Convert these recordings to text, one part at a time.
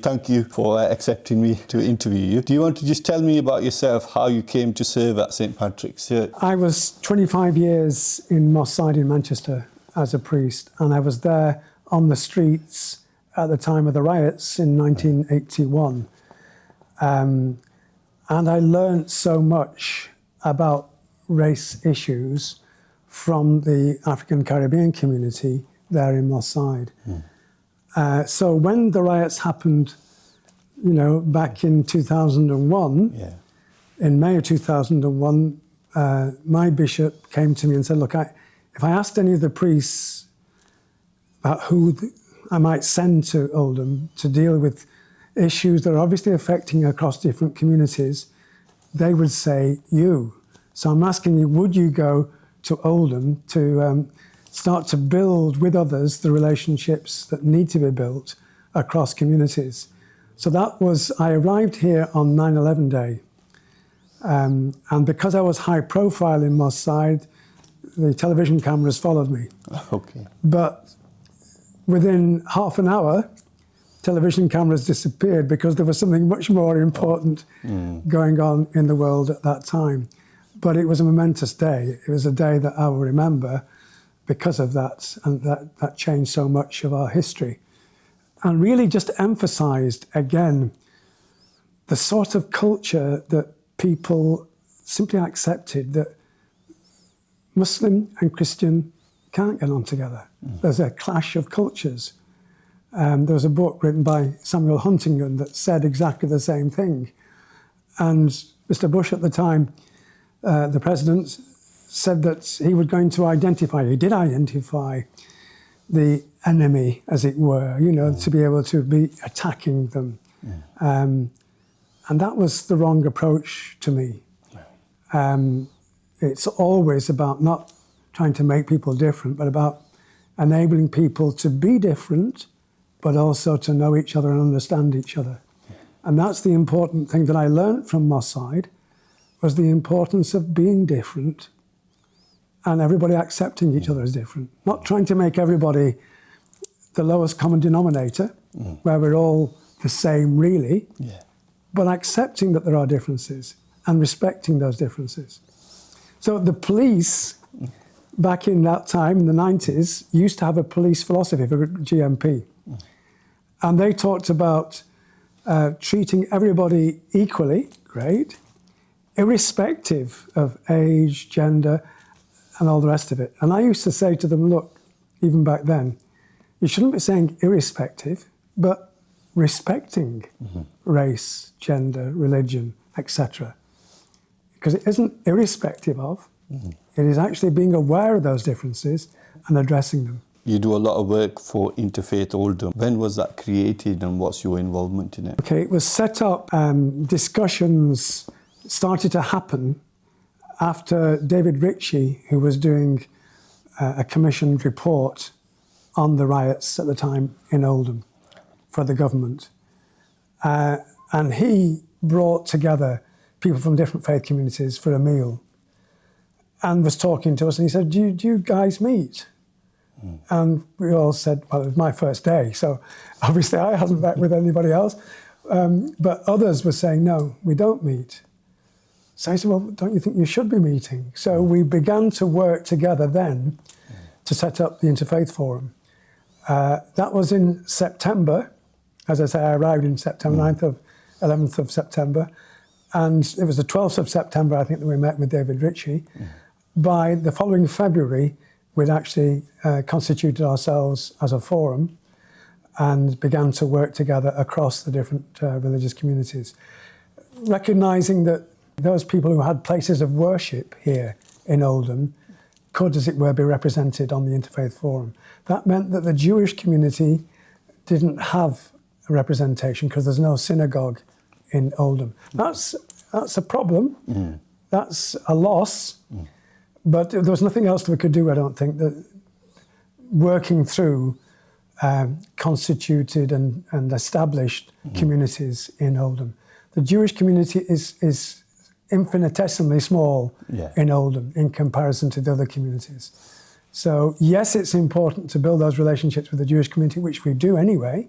Thank you for accepting me to interview you. Do you want to just tell me about yourself, how you came to serve at St Patrick's Church? I was 25 years in Moss Side in Manchester as a priest, and I was there on the streets at the time of the riots in 1981. And I learnt so much about race issues from the African Caribbean community there in Moss Side. So when the riots happened, back in 2001, in May of 2001, my bishop came to me and said, look, if I asked any of the priests about who I might send to Oldham to deal with issues that are obviously affecting across different communities, they would say you. So I'm asking you, would you go to Oldham to start to build with others the relationships that need to be built across communities? So I arrived here on 9/11 day. And because I was high profile in Moss Side, the television cameras followed me. Okay. But within half an hour, television cameras disappeared because there was something much more important going on in the world at that time. But it was a momentous day. It was a day that I will remember because of that, and that changed so much of our history. And really just emphasized, again, the sort of culture that people simply accepted, that Muslim and Christian can't get on together. There's a clash of cultures. There was a book written by Samuel Huntington that said exactly the same thing. And Mr. Bush at the time, the president, said that he did identify the enemy, as it were, to be able to be attacking them. And that was the wrong approach to me. It's always about not trying to make people different, but about enabling people to be different, but also to know each other and understand each other. And that's the important thing that I learned from Moss Side, was the importance of being different and everybody accepting each other as different. Not trying to make everybody the lowest common denominator, where we're all the same really, but accepting that there are differences and respecting those differences. So the police, back in that time, in the 90s, used to have a police philosophy for GMP. And they talked about treating everybody equally, great, irrespective of age, gender, and all the rest of it. And I used to say to them, look, even back then, you shouldn't be saying irrespective, but respecting race, gender, religion, etc. Because it isn't irrespective of, it is actually being aware of those differences and addressing them. You do a lot of work for Interfaith Oldham. When was that created and what's your involvement in it? Okay, it was set up, discussions started to happen after David Ritchie, who was doing a commissioned report on the riots at the time in Oldham for the government. And he brought together people from different faith communities for a meal and was talking to us, and he said, do you guys meet? And we all said, well, it was my first day, so obviously I hadn't met with anybody else. But others were saying, no, we don't meet. So I said, well, don't you think you should be meeting? So we began to work together then to set up the Interfaith Forum. That was in September. As I say, I arrived in September, 11th of September. And it was the 12th of September, I think, that we met with David Ritchie. By the following February, we'd actually constituted ourselves as a forum and began to work together across the different religious communities, recognising that those people who had places of worship here in Oldham could, as it were, be represented on the Interfaith Forum. That meant that the Jewish community didn't have a representation because there's no synagogue in Oldham. That's a problem. That's a loss. But there was nothing else that we could do, I don't think, that working through constituted and established communities in Oldham. The Jewish community is infinitesimally small in Oldham in comparison to the other communities. So yes, it's important to build those relationships with the Jewish community, which we do anyway,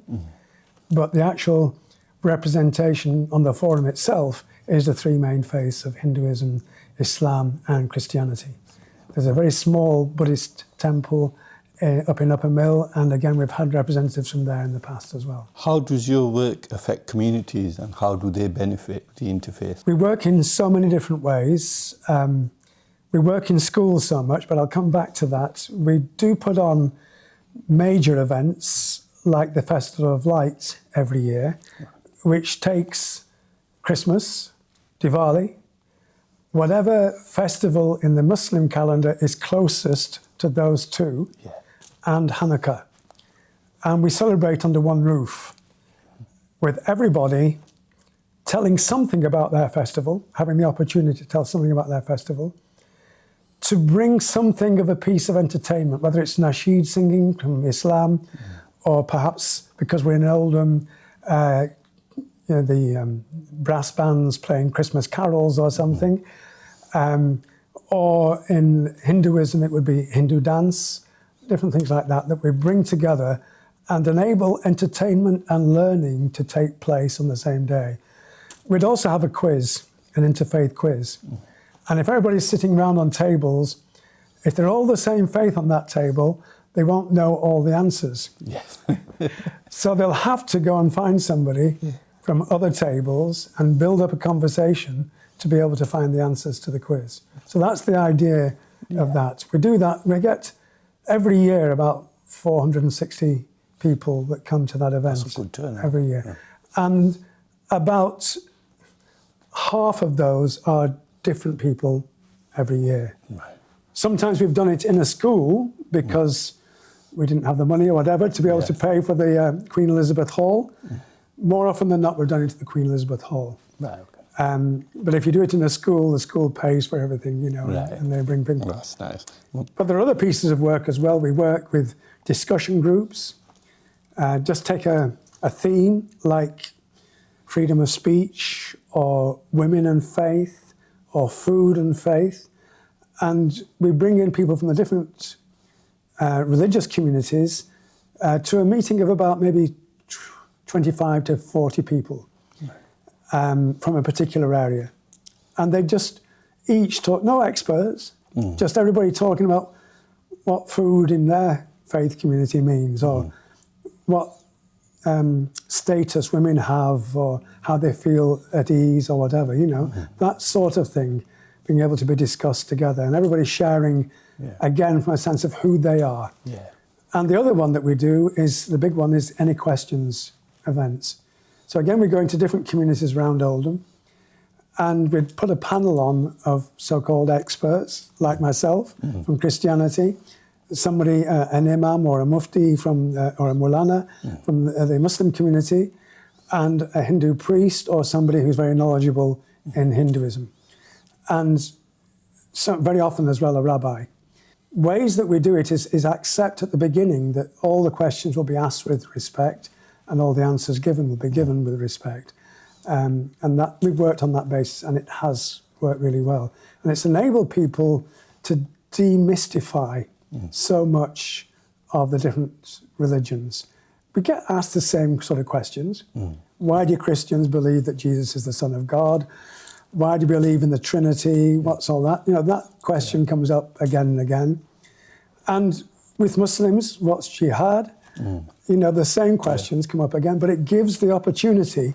but the actual representation on the forum itself is the three main faiths of Hinduism, Islam and Christianity. There's a very small Buddhist temple up in Upper Mill, and again we've had representatives from there in the past as well. How does your work affect communities and how do they benefit the interfaith? We work in so many different ways. We work in schools so much, but I'll come back to that. We do put on major events like the Festival of Light every year, which takes Christmas, Diwali, whatever festival in the Muslim calendar is closest to those two, and Hanukkah. And we celebrate under one roof with everybody telling something about their festival, having the opportunity to tell something about their festival, to bring something of a piece of entertainment, whether it's nasheed singing from Islam, or perhaps because we're in Oldham, the brass bands playing Christmas carols or something. Or in Hinduism, it would be Hindu dance, different things like that, that we bring together and enable entertainment and learning to take place on the same day. We'd also have a quiz, an interfaith quiz. And if everybody's sitting around on tables, if they're all the same faith on that table, they won't know all the answers. Yes. So they'll have to go and find somebody from other tables and build up a conversation to be able to find the answers to the quiz. So that's the idea of that. We do that, we get every year about 460 people that come to that event. That's a good turnout. Every year. And about half of those are different people every year. Right. Sometimes we've done it in a school because we didn't have the money or whatever to be able to pay for the Queen Elizabeth Hall. More often than not, we're done it at the Queen Elizabeth Hall. Right, okay. But if you do it in a school, the school pays for everything, you know, and they bring people. That's nice. But there are other pieces of work as well. We work with discussion groups. Just take a theme like freedom of speech or women and faith or food and faith. And we bring in people from the different religious communities to a meeting of about maybe 25 to 40 people from a particular area. And they just each talk, no experts, just everybody talking about what food in their faith community means or what status women have or how they feel at ease or whatever, you know, that sort of thing being able to be discussed together and everybody sharing, again, from a sense of who they are. Yeah. And the other one that we do is, the big one is Any Questions events. So again, we go into different communities around Oldham and we'd put a panel on of so-called experts like myself from Christianity, somebody, an imam or a mufti from, or a mulana from the Muslim community, and a Hindu priest or somebody who's very knowledgeable in Hinduism. And so very often as well a rabbi. Ways that we do it is accept at the beginning that all the questions will be asked with respect and all the answers given will be given with respect. And that we've worked on that basis and it has worked really well. And it's enabled people to demystify so much of the different religions. We get asked the same sort of questions. Why do Christians believe that Jesus is the Son of God? Why do you believe in the Trinity? What's all that? You know, that question comes up again and again. And with Muslims, what's jihad? You know, the same questions come up again, but it gives the opportunity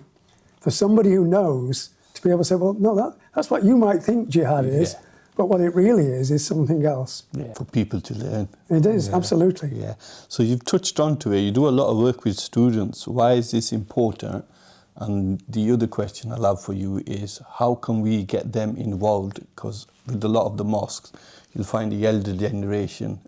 for somebody who knows to be able to say, well, no, that's what you might think jihad is, but what it really is something else. For people to learn. It is, absolutely. Yeah. So you've touched on to it. You do a lot of work with students. Why is this important? And the other question I have for you is, how can we get them involved? Because with a lot of the mosques, you'll find the elder generation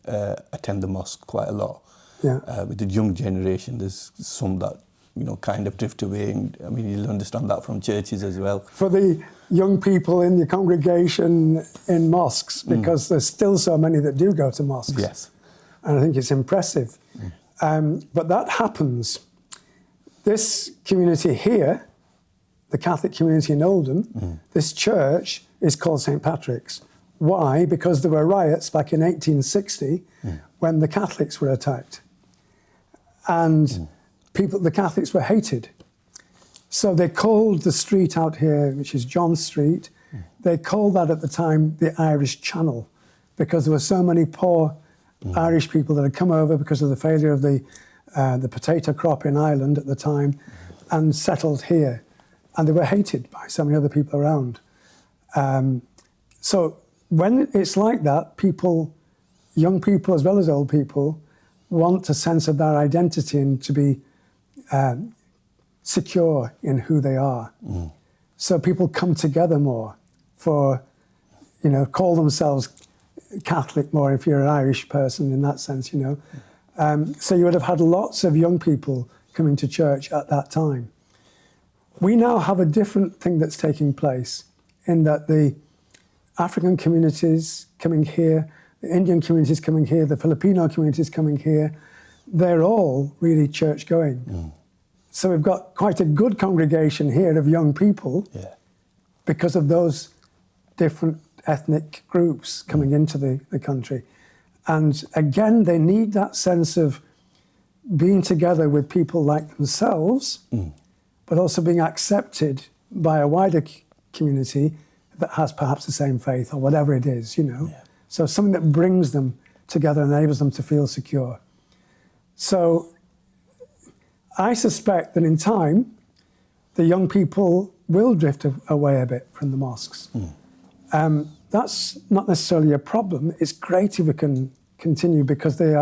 attend the mosque quite a lot. With the young generation, there's some that, you know, kind of drift away. And, I mean, you'll understand that from churches as well. For the young people in the congregation in mosques, because there's still so many that do go to mosques. Yes. And I think it's impressive. But that happens. This community here, the Catholic community in Oldham, this church is called St. Patrick's. Why? Because there were riots back in 1860 when the Catholics were attacked. And the Catholics were hated. So they called the street out here, which is John Street, they called that at the time the Irish Channel, because there were so many poor Irish people that had come over because of the failure of the potato crop in Ireland at the time and settled here. And they were hated by so many other people around. So when it's like that, people, young people as well as old people, want a sense of their identity and to be secure in who they are. So people come together more for, you know, call themselves Catholic more if you're an Irish person in that sense, you know. So you would have had lots of young people coming to church at that time. We now have a different thing that's taking place in that the African communities coming here, the Indian communities coming here, the Filipino communities coming here, they're all really church going. So we've got quite a good congregation here of young people because of those different ethnic groups coming into the country. And again, they need that sense of being together with people like themselves, but also being accepted by a wider community that has perhaps the same faith or whatever it is, you know. So something that brings them together and enables them to feel secure. So I suspect that in time, the young people will drift away a bit from the mosques. That's not necessarily a problem. It's great if we can continue because they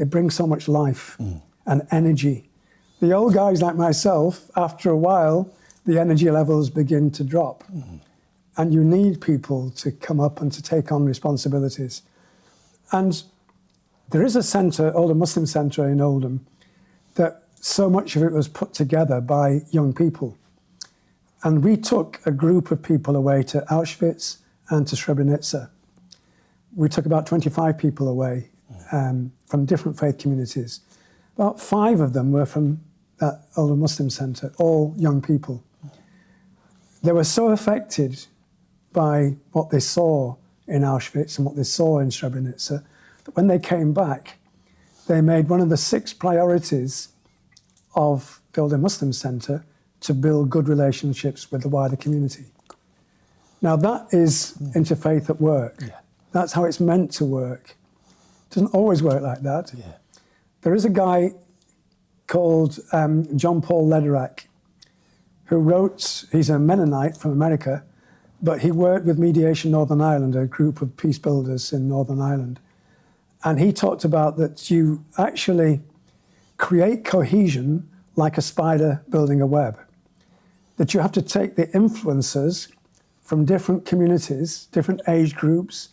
bring so much life and energy. The old guys like myself, after a while, the energy levels begin to drop. And you need people to come up and to take on responsibilities. And there is a centre, Oldham Muslim Centre in Oldham, that so much of it was put together by young people. And we took a group of people away to Auschwitz and to Srebrenica. We took about 25 people away from different faith communities. About 5 of them were from that Oldham Muslim Centre, all young people. They were so affected by what they saw in Auschwitz and what they saw in Srebrenica that when they came back, they made one of the 6 priorities of the Oldham Muslim Centre to build good relationships with the wider community. Now that is interfaith at work. That's how it's meant to work. It doesn't always work like that. There is a guy called John Paul Lederach who wrote, he's a Mennonite from America, but he worked with Mediation Northern Ireland, a group of peace builders in Northern Ireland. And he talked about that you actually create cohesion like a spider building a web. That you have to take the influences from different communities, different age groups,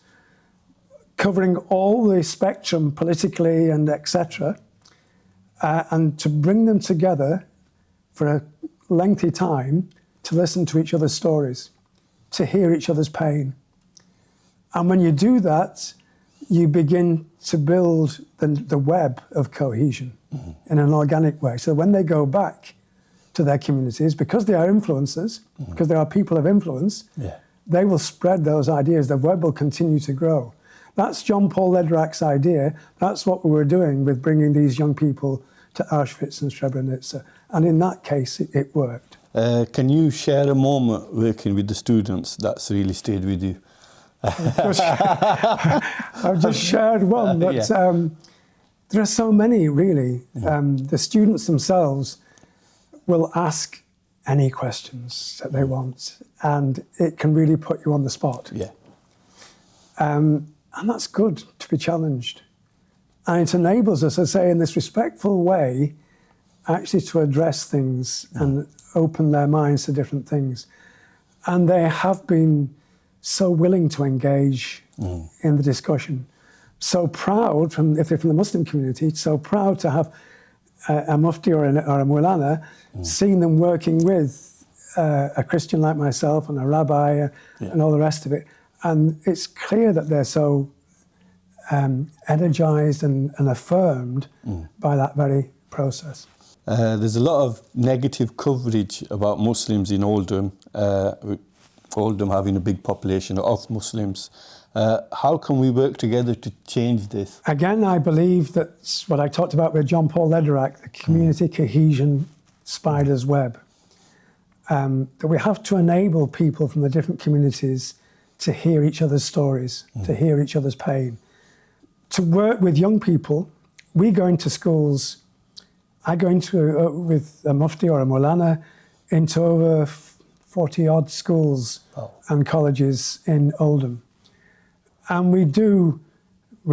covering all the spectrum politically and etc., and to bring them together for a lengthy time to listen to each other's stories, to hear each other's pain. And when you do that, you begin to build the web of cohesion in an organic way. So when they go back to their communities, because they are influencers, because they are people of influence, they will spread those ideas. The web will continue to grow. That's John Paul Lederach's idea. That's what we were doing with bringing these young people to Auschwitz and Srebrenica. And in that case, it worked. Can you share a moment working with the students that's really stayed with you? I've just shared one, but there are so many, really. The students themselves will ask any questions that they want, and it can really put you on the spot. And that's good to be challenged. And it enables us, I say, in this respectful way, actually to address things and open their minds to different things. And they have been so willing to engage in the discussion. So proud, if they're from the Muslim community, so proud to have a mufti or a mulana, seeing them working with a Christian like myself and a rabbi and all the rest of it. And it's clear that they're so energized and affirmed by that very process. There's a lot of negative coverage about Muslims in Oldham, Oldham having a big population of Muslims. How can we work together to change this? Again, I believe that's what I talked about with John Paul Lederach, the community cohesion spider's web. That we have to enable people from the different communities to hear each other's stories, to hear each other's pain, to work with young people. We go into schools. I go into, with a mufti or a Maulana, into over 40-odd schools and colleges in Oldham. And we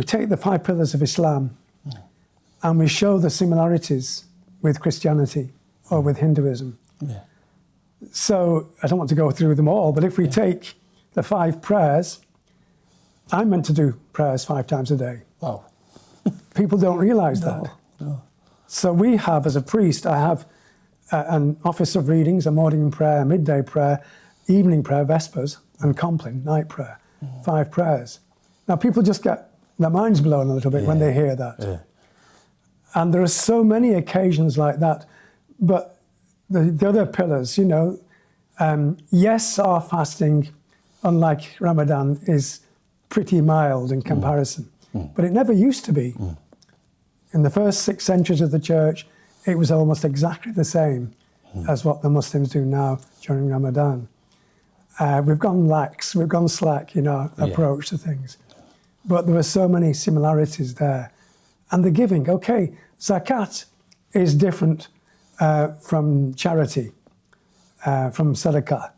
take the 5 pillars of Islam and we show the similarities with Christianity or with Hinduism. Yeah. So I don't want to go through them all, but if we take the 5 prayers, I'm meant to do prayers 5 times a day. Wow. People don't realise that. No. So we have, as a priest, I have an office of readings, a morning prayer, midday prayer, evening prayer, vespers, and compline, night prayer. 5 prayers. Now people just get their minds blown a little bit when they hear that. Yeah. And there are so many occasions like that. But the other pillars, you know, yes, our fasting, unlike Ramadan, is pretty mild in comparison. But it never used to be. In the first 6 centuries of the church, it was almost exactly the same as what the Muslims do now during Ramadan. We've gone lax, we've gone slack in our approach to things. But there were so many similarities there. And the giving, okay, zakat is different from charity, from sadaqah.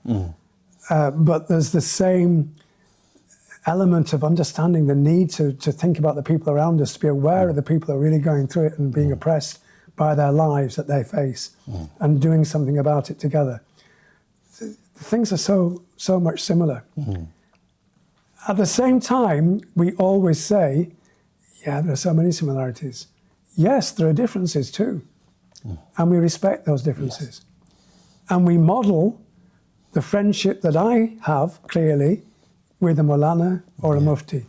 But there's the same element of understanding the need to think about the people around us, to be aware of the people who are really going through it and being oppressed by their lives that they face, and doing something about it together. Things are so much similar. At the same time, we always say, yeah, there are so many similarities. Yes, there are differences too. And we respect those differences. And we model the friendship that I have, clearly, with a Maulana or a Mufti.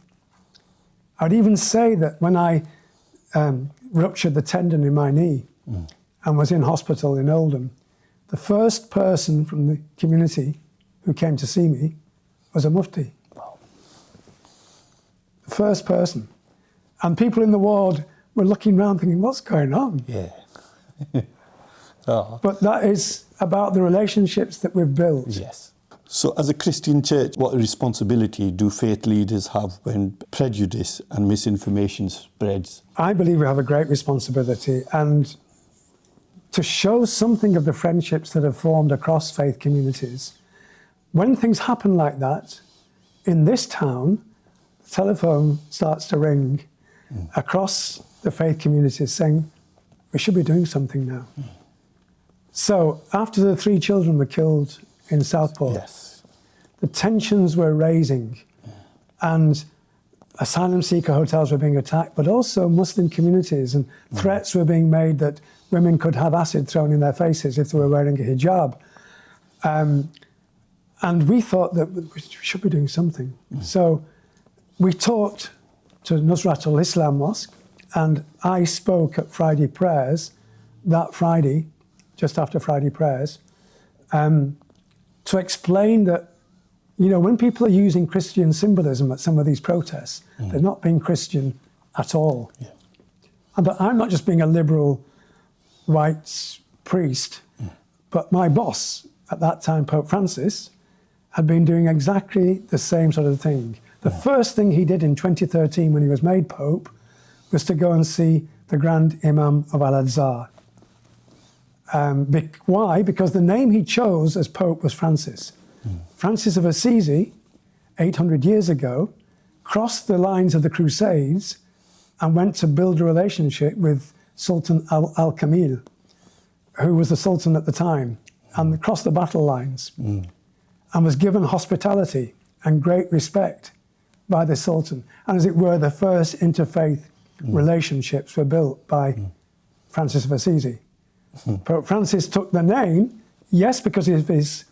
I'd even say that when I ruptured the tendon in my knee and was in hospital in Oldham, the first person from the community who came to see me was a Mufti. Wow. The first person. And people in the ward were looking around thinking, what's going on? Yeah. Oh. But that is about the relationships that we've built. Yes. So as a Christian church, what responsibility do faith leaders have when prejudice and misinformation spreads? I believe we have a great responsibility, and to show something of the friendships that have formed across faith communities. When things happen like that, in this town, the telephone starts to ring across the faith communities saying, we should be doing something now. So after the 3 children were killed in Southport, the tensions were raising, and asylum seeker hotels were being attacked, but also Muslim communities, and threats were being made that women could have acid thrown in their faces if they were wearing a hijab. And we thought that we should be doing something. So we talked to Nusrat al-Islam Mosque, and I spoke at Friday prayers that Friday, just after Friday prayers, to explain that, you know, when people are using Christian symbolism at some of these protests, they're not being Christian at all. But I'm not just being a liberal white priest, but my boss at that time, Pope Francis, had been doing exactly the same sort of thing. The first thing he did in 2013 when he was made Pope was to go and see the Grand Imam of Al-Azhar. Why? Because the name he chose as Pope was Francis. Francis of Assisi, 800 years ago, crossed the lines of the Crusades and went to build a relationship with Sultan Al-Kamil, who was the Sultan at the time, and crossed the battle lines and was given hospitality and great respect by the Sultan. And as it were, the first interfaith relationships were built by Francis of Assisi. Pope Francis took the name, yes, because of his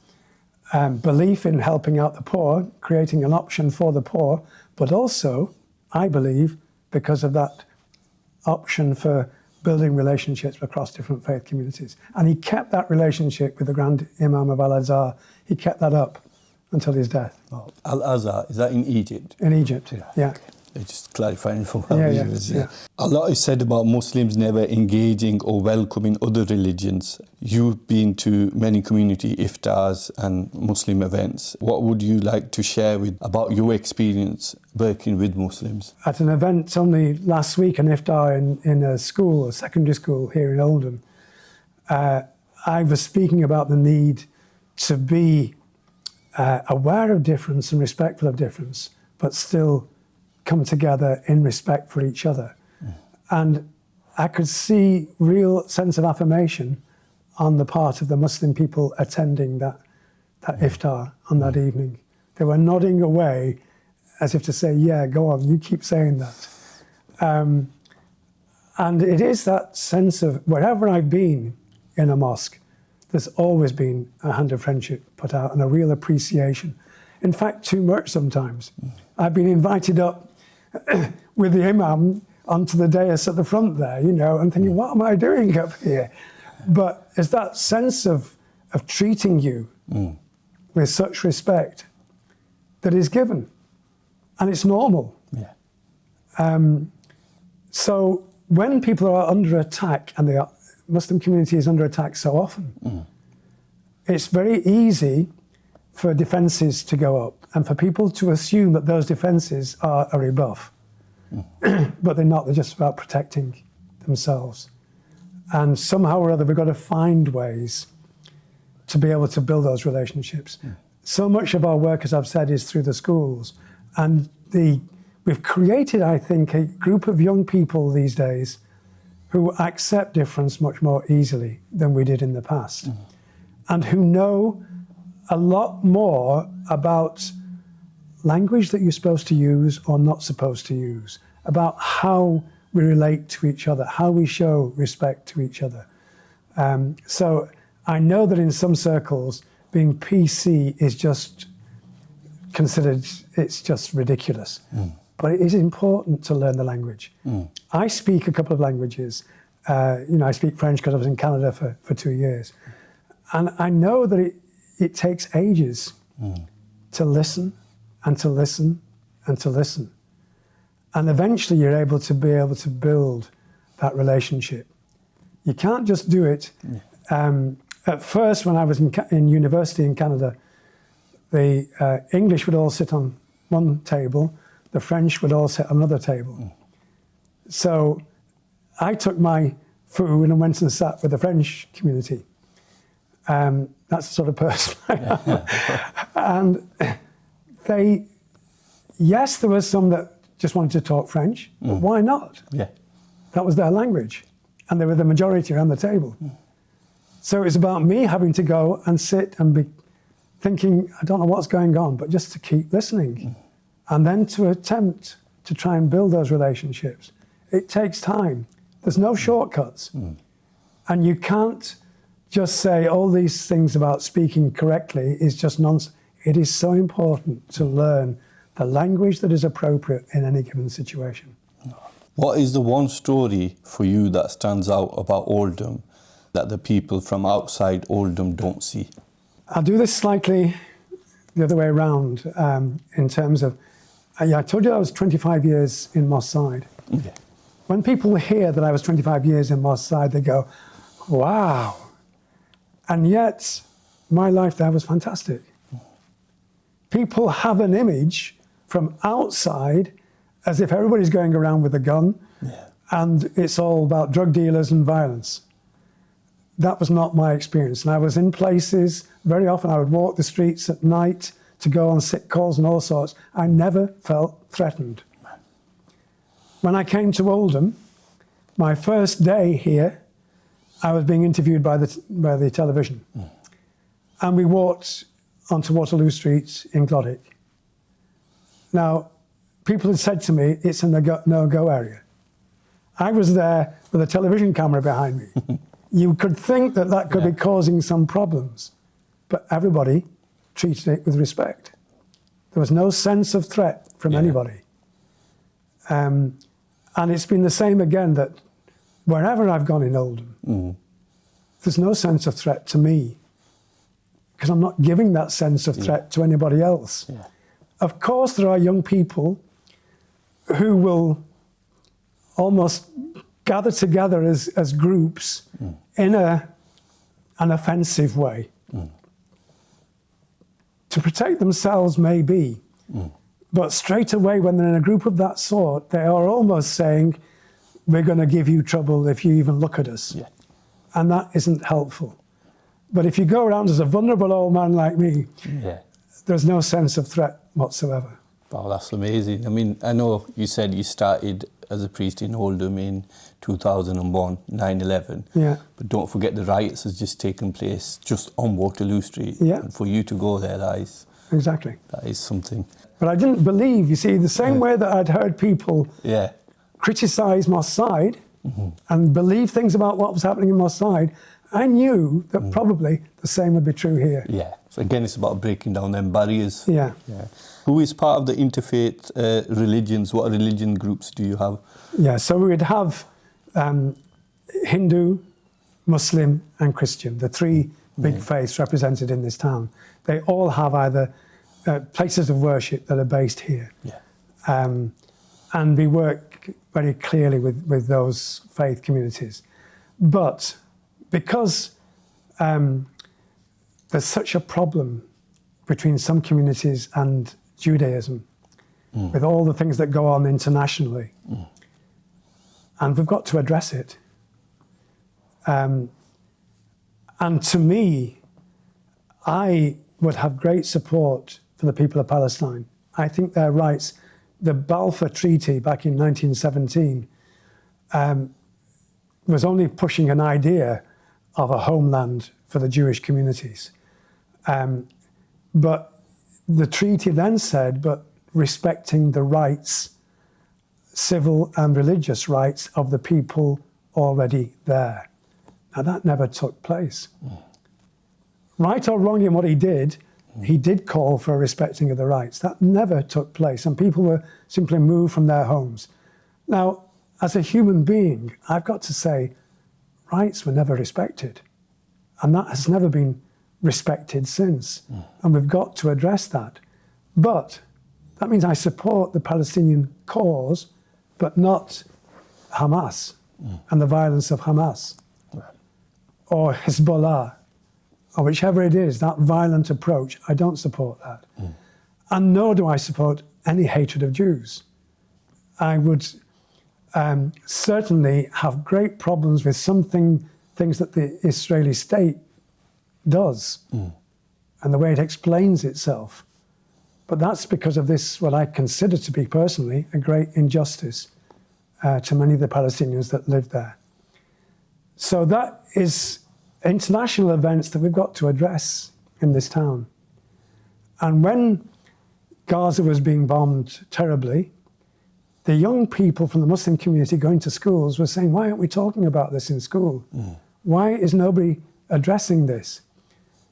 belief in helping out the poor, creating an option for the poor, but also, I believe, because of that option for building relationships across different faith communities. And he kept that relationship with the Grand Imam of Al-Azhar. He kept that up until his death. Oh, Al-Azhar, is that in Egypt? In Egypt, yeah. Just clarifying for our Yeah, viewers. yeah. A lot is said about Muslims never engaging or welcoming other religions. You've been to many community iftars and Muslim events. What would you like to share about your experience working with Muslims? At an event only last week, an iftar in a school, a secondary school here in Oldham, I was speaking about the need to be aware of difference and respectful of difference, but still come together in respect for each other. And I could see real sense of affirmation on the part of the Muslim people attending that iftar on that evening. They were nodding away as if to say, yeah, go on, you keep saying that. And it is that sense of, wherever I've been in a mosque, there's always been a hand of friendship put out and a real appreciation. In fact, too much sometimes. I've been invited up with the imam onto the dais at the front there, and thinking, what am I doing up here? But it's that sense of treating you with such respect that is given. And it's normal. Yeah. So when people are under attack, and the Muslim community is under attack so often, it's very easy for defences to go up and for people to assume that those defences are a rebuff. But they're not, they're just about protecting themselves. And somehow or other, we've got to find ways to be able to build those relationships. So much of our work, as I've said, is through the schools. And we've created, I think, a group of young people these days who accept difference much more easily than we did in the past. And who know a lot more about language that you're supposed to use or not supposed to use, about how we relate to each other, how we show respect to each other. So I know that in some circles, being PC is just considered, it's just ridiculous. But it is important to learn the language. I speak a couple of languages. I speak French because I was in Canada for 2 years. And I know that it takes ages to listen and to listen and to listen. And eventually you're able to build that relationship. You can't just do it. At first, when I was in university in Canada, the English would all sit on one table, the French would all sit on another table. So I took my food and went and sat with the French community. That's the sort of person I am. And yes, there was some that just wanted to talk French, but why not? Yeah. That was their language. And they were the majority around the table. So it was about me having to go and sit and be thinking, I don't know what's going on, but just to keep listening. And then to attempt to try and build those relationships. It takes time. There's no shortcuts. And you can't just say all these things about speaking correctly is just nonsense. It is so important to learn the language that is appropriate in any given situation. What is the one story for you that stands out about Oldham that the people from outside Oldham don't see? I'll do this slightly the other way around in terms of, I told you I was 25 years in Moss Side. Okay. When people hear that I was 25 years in Moss Side, they go, wow. And yet, my life there was fantastic. People have an image from outside as if everybody's going around with a gun and it's all about drug dealers and violence. That was not my experience. And I was in places, very often I would walk the streets at night to go on sick calls and all sorts. I never felt threatened. When I came to Oldham, my first day here, I was being interviewed by the television. And we walked onto Waterloo Street in Glodwick. Now, people had said to me, it's a no-go area. I was there with a television camera behind me. You could think that could be causing some problems, but everybody treated it with respect. There was no sense of threat from anybody. And it's been the same again, that wherever I've gone in Oldham, there's no sense of threat to me, because I'm not giving that sense of threat to anybody else. Yeah. Of course, there are young people who will almost gather together as groups in an offensive way. To protect themselves, maybe. But straight away, when they're in a group of that sort, they are almost saying, we're going to give you trouble if you even look at us. Yeah. And that isn't helpful. But if you go around as a vulnerable old man like me, there's no sense of threat whatsoever. Wow, that's amazing. I mean, I know you said you started as a priest in Oldham in 2001, 9/11. Yeah. But don't forget the riots has just taken place just on Waterloo Street. Yeah. And for you to go there, Exactly. that is something. But I didn't believe, you see, the same way that I'd heard people criticise Moss Side and believe things about what was happening in Moss Side, I knew that probably the same would be true here. Yeah. So again, it's about breaking down them barriers. Yeah. Who is part of the interfaith religions? What religion groups do you have? Yeah, so we'd have Hindu, Muslim and Christian, the three big faiths represented in this town. They all have either places of worship that are based here. Yeah. And we work very clearly with those faith communities. But because there's such a problem between some communities and Judaism, with all the things that go on internationally, and we've got to address it. And to me, I would have great support for the people of Palestine. I think their rights, the Balfour Treaty back in 1917, was only pushing an idea of a homeland for the Jewish communities. But the treaty then said, but respecting the rights, civil and religious rights of the people already there. Now that never took place. Right or wrong in what he did call for a respecting of the rights. That never took place, and people were simply moved from their homes. Now, as a human being, I've got to say, rights were never respected, and that has never been respected since, and we've got to address that. But that means I support the Palestinian cause, but not Hamas and the violence of Hamas or Hezbollah, or whichever it is, that violent approach. I don't support that. And nor do I support any hatred of Jews. I would certainly have great problems with things that the Israeli state does and the way it explains itself. But that's because of this, what I consider to be personally a great injustice to many of the Palestinians that live there. So that is international events that we've got to address in this town. And when Gaza was being bombed terribly, the young people from the Muslim community going to schools were saying, why aren't we talking about this in school? Why is nobody addressing this?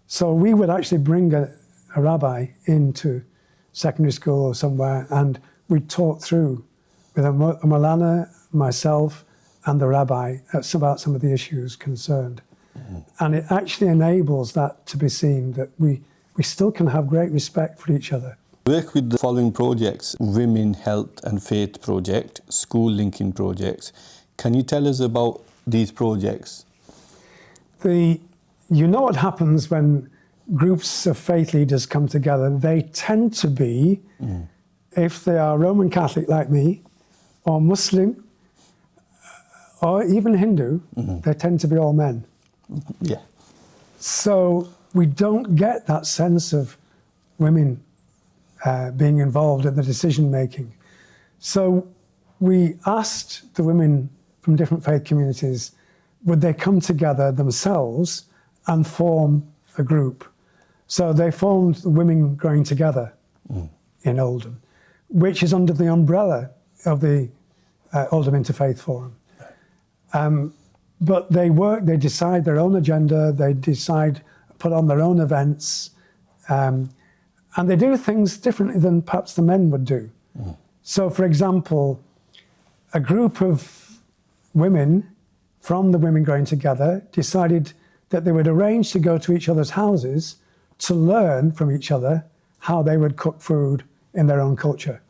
So we would actually bring a rabbi into secondary school or somewhere, and we'd talk through with a Molana, myself, and the rabbi about some of the issues concerned. And it actually enables that to be seen, that we still can have great respect for each other. Work with the following projects: Women, Health and Faith Project, School Linking Projects. Can you tell us about these projects? You know what happens when groups of faith leaders come together? They tend to be, if they are Roman Catholic like me, or Muslim, or even Hindu, they tend to be all men. Yeah. So we don't get that sense of women being involved in the decision making. So we asked the women from different faith communities, would they come together themselves and form a group? So they formed the Women Growing Together in Oldham, which is under the umbrella of the Oldham Interfaith Forum. But they decide their own agenda, they put on their own events, and they do things differently than perhaps the men would do. So, for example, a group of women from the Women Growing Together decided that they would arrange to go to each other's houses to learn from each other how they would cook food in their own culture,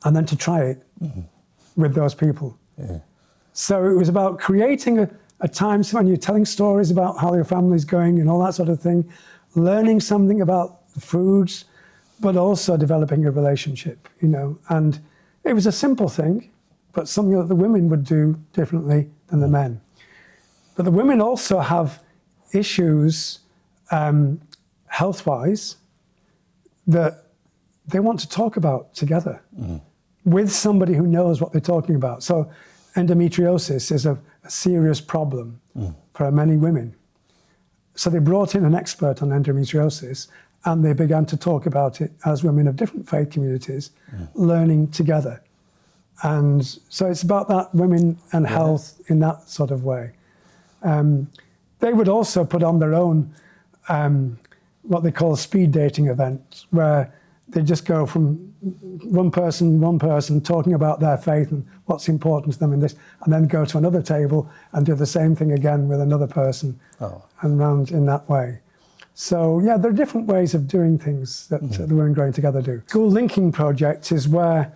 and then to try it with those people. Yeah. So it was about creating a time when you're telling stories about how your family's going and all that sort of thing, learning something about the foods, but also developing a relationship, you know. And it was a simple thing, but something that the women would do differently than the men. But the women also have issues health-wise that they want to talk about together with somebody who knows what they're talking about. So endometriosis is a serious problem for many women. So they brought in an expert on endometriosis, and they began to talk about it as women of different faith communities learning together. And so it's about that women and health in that sort of way. They would also put on their own what they call speed dating events, where they just go from one person talking about their faith and what's important to them in this, and then go to another table and do the same thing again with another person, and round in that way. So yeah, there are different ways of doing things that the Women Growing Together do. School Linking Project is where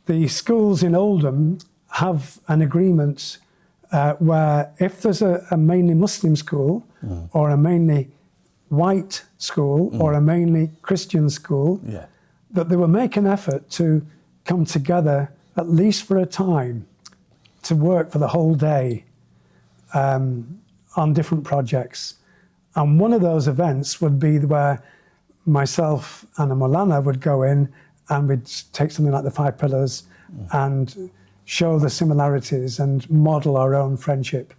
the schools in Oldham have an agreement where if there's a mainly Muslim school or a mainly white school or a mainly Christian school, that they will make an effort to come together at least for a time to work for the whole day on different projects. And one of those events would be where myself and a Molana would go in and we'd take something like the 5 pillars and show the similarities and model our own friendship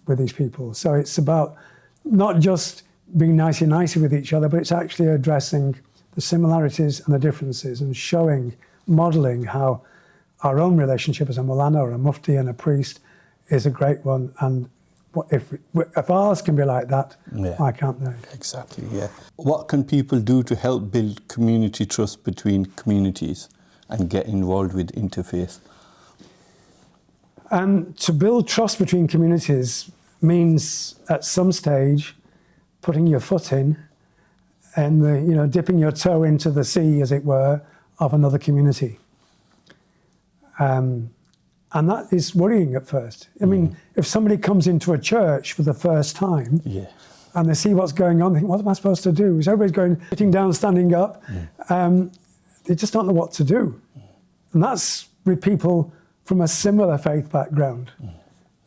with these people. So it's about not just being nicey with each other, but it's actually addressing the similarities and the differences and showing, modeling how our own relationship as a Molana or a Mufti and a priest is a great one. And if ours can be like that, why can't they? Exactly, yeah. What can people do to help build community trust between communities and get involved with Interfaith? To build trust between communities means at some stage putting your foot in and dipping your toe into the sea, as it were, of another community. And that is worrying at first. I mean, if somebody comes into a church for the first time and they see what's going on, they think, what am I supposed to do? Is everybody's going, sitting down, standing up? They just don't know what to do. And that's with people from a similar faith background.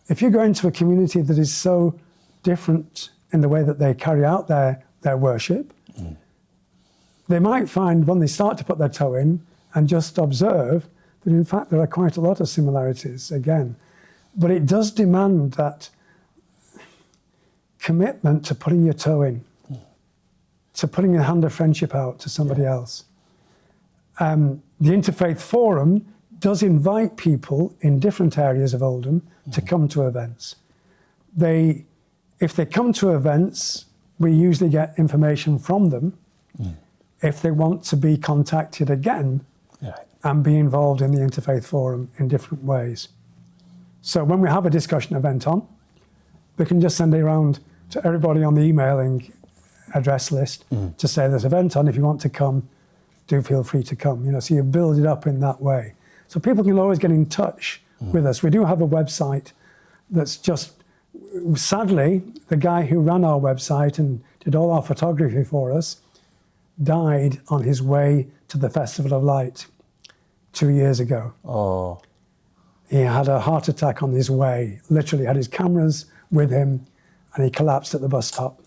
If you go into a community that is so different in the way that they carry out their worship, they might find when they start to put their toe in and just observe that in fact there are quite a lot of similarities again. But it does demand that commitment to putting your toe in, to putting a hand of friendship out to somebody else. The Interfaith Forum does invite people in different areas of Oldham to come to events. If they come to events, we usually get information from them if they want to be contacted again and be involved in the Interfaith Forum in different ways. So when we have a discussion event on, we can just send it around to everybody on the emailing address list to say there's an event on, if you want to come, do feel free to come. So you build it up in that way. So people can always get in touch with us. We do have a website that's just, sadly, the guy who ran our website and did all our photography for us died on his way to the Festival of Light 2 years ago. Oh. He had a heart attack on his way, literally had his cameras with him, and he collapsed at the bus stop.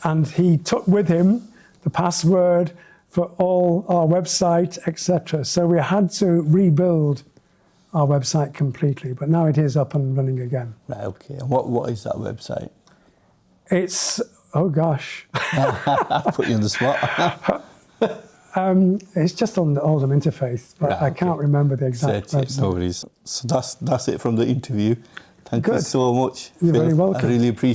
And he took with him the password for all our website, etc. So we had to rebuild our website completely, but now it is up and running again. Right, okay. And what is that website? It's, oh gosh. I put you on the spot. It's just on the Oldham Interfaith, but I can't remember the exact website. No worries. So that's it from the interview. Thank you Good. so much. You're Phil. very welcome. I really appreciate it.